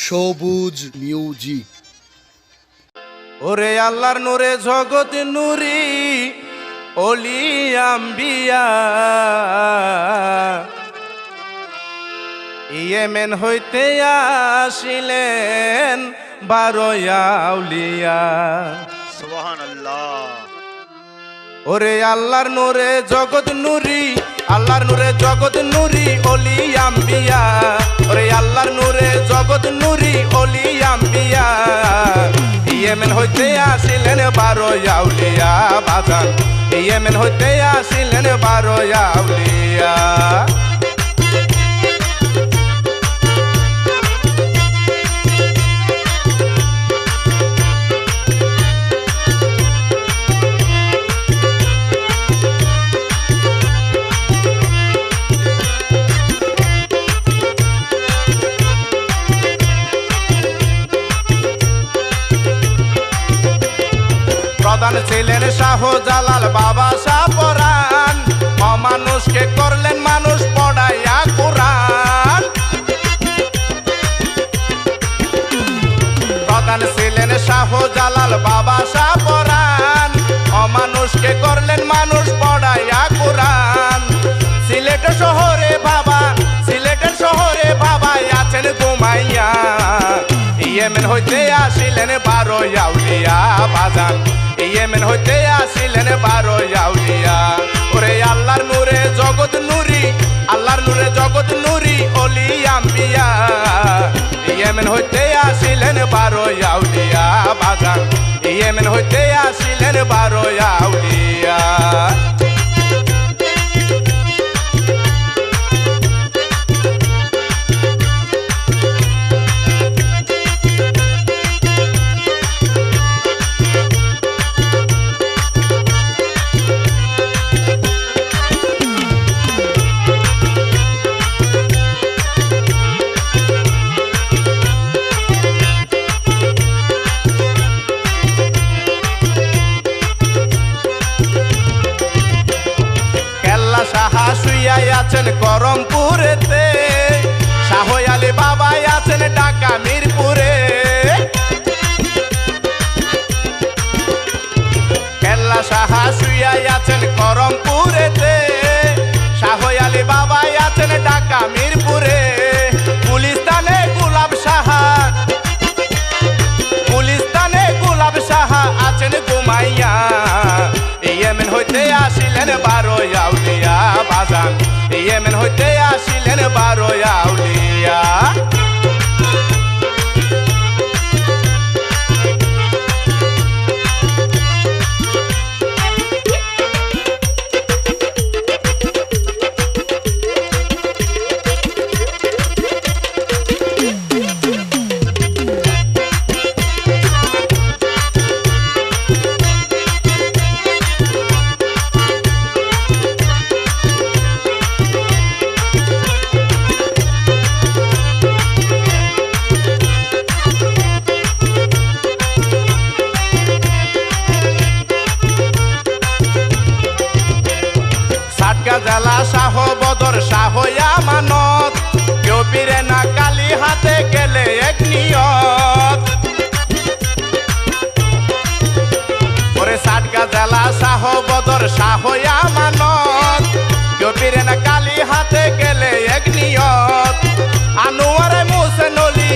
সবুজ মিউজিক। ওরে আল্লাহর নূরে জগৎ নূরি ওলি আম্বিয়া, ইয়েমেন হইতে আসিলেন 12 আউলিয়া। সুবহানাল্লাহ। ওরে আল্লাহর নূরে জগৎ নূরি, আল্লাহর নূরে জগৎ নূরি ওলি আম্বিয়া। ওরে আল্লাহর নূরে জগৎ নূরি ওলি আম্বিয়া, ইয়েমেন হইতে আসিলেন 12 আউলিয়া বাজান, ইয়েমেন হইতে আসিলেন 12 আউলিয়া। প্রধান ছিলেন শাহজালাল বাবা শাহ পরাণ, অমানুষকে করলেন মানুষ পড়াইয়া কোরআন। প্রধান ছিলেন শাহজালাল বাবা শাহ পরাণ, অমানুষকে করলেন মানুষ পড়াইয়া কোরআন। সিলেটের শহরে বাবা, সিলেটের শহরে বাবা আছেন ঘুমাইয়া, ইয়েমেন হইতে আসিলেন 12 আউলিয়া বাজান, ইয়েমেন হইতে আসিলেন 12 আউলিয়া। ওরে আল্লাহর নূরে জগৎ নূরি, আল্লাহর নূরে জগৎ নূরি ওলি আম্বিয়া, ইয়েমেন হইতে আসিলেন 12 আউলিয়া বাজান, ইয়েমেন হইতে আসিলেন 12 আউলিয়া। সাহা শুইয়াই আছেন করমপুরেতে, শাহ আলী বাবা আছেন ঢাকা মিরপুরে। কেল্লা সাহা শুইয়াই আছেন করমপুরেতে, শাহ আলী বাবা আছেন ঢাকা মিরপুরে। গুলিস্তানে গোলাপ সাহা, গুলিস্তানে গোলাপ সাহা আছেন ঘুমাইয়া, ইয়েমেন হইতে আসিলেন 12 আউলিয়া বাজান, ইয়েমেন হইতে আসিলেন 12 আউলিয়া। জেলা শাহ বদর শাহ আমানত, কেউ পিরে না কালী হাতে গেলে এক নিয়ত। ওরে সাটকা জেলা শাহ বদর শাহ আমানত, কেউ পিরে না কালী হাতে গেলে এক নিয়ত। আনোয়ারে মোহসেন অলি,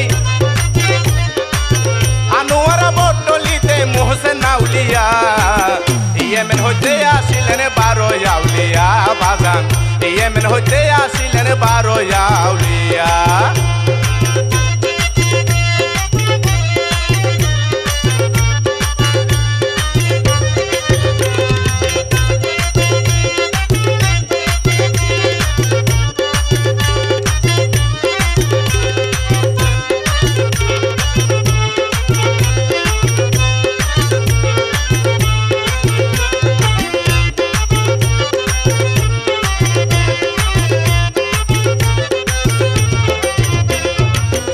আনোয়ারা বটলিতে মোহসেন আউলিয়া, ইয়েমেন হইতে আসিলেন 12 আউলিয়া বাজান, ইয়েমেন হইতে আসিলেন 12 আউলিয়া।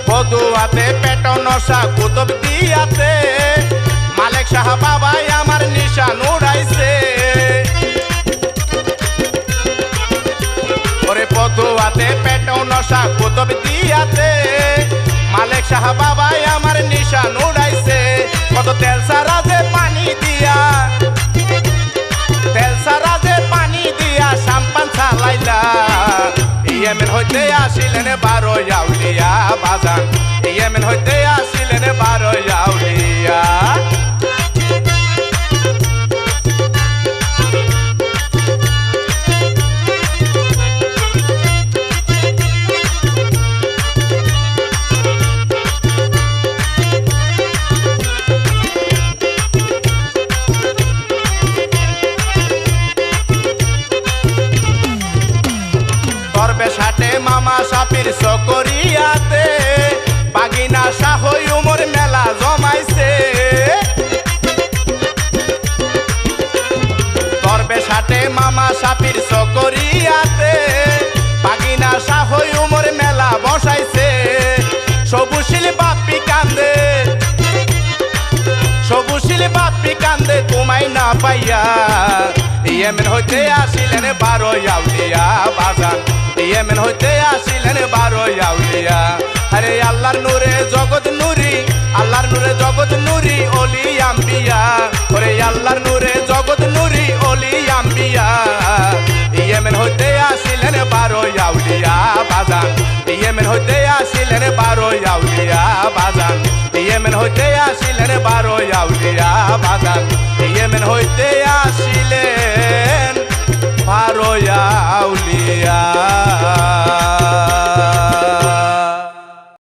পদুয়াতে পেট নশা কুতুব দিয়াতে, মালিক শাহ বাবাই আমার নিশান উড়াইছে। ওরে পদুয়াতে পেট নশা কুতুব দিয়াতে, মালিক মানিক শাহ বাবাই আমার নিশান উড়াইছে কত তেল সারা যে পানি দিয়া তেল সারা যে পানি দিয়া সাম্পান চালাইলা ইয়েমেন হইতে আসিলেন 12 আউলিয়া বাজান ইয়েমেন হইতে আসিলেন 12 আউলিয়া সাটে মামা সাপির সকরিয়াতে বাগিনা শাহ উমর মেলা জমাইছে তরবে সাটে মামা সাপির সকরিয়াতে বাগিনা শাহ উমর মেলা বসাইছে সবুশিল বাপ্পি কান্দে সবুশিল বাপ্পি কান্দে তোমায় না পাইয়া ইয়েমেন হইতে আসিলেন 12 আউলিয়া বাজান ইয়েমেন হইতে আসিলেন 12 আউলিয়া আরে আল্লাহর নূরে জগৎ নুরি আল্লাহর নূরে জগৎ নুরি ওলি আম্বিয়া ওরে আল্লাহর নূরে জগৎ নুরি ওলি আম্বিয়া ইয়েমেন হইতে আসিলেন 12 আউলিয়া বাজান ইয়েমেন হইতে আসিলেন 12 আউলিয়া বাজান ইয়েমেন হইতে আসিলেন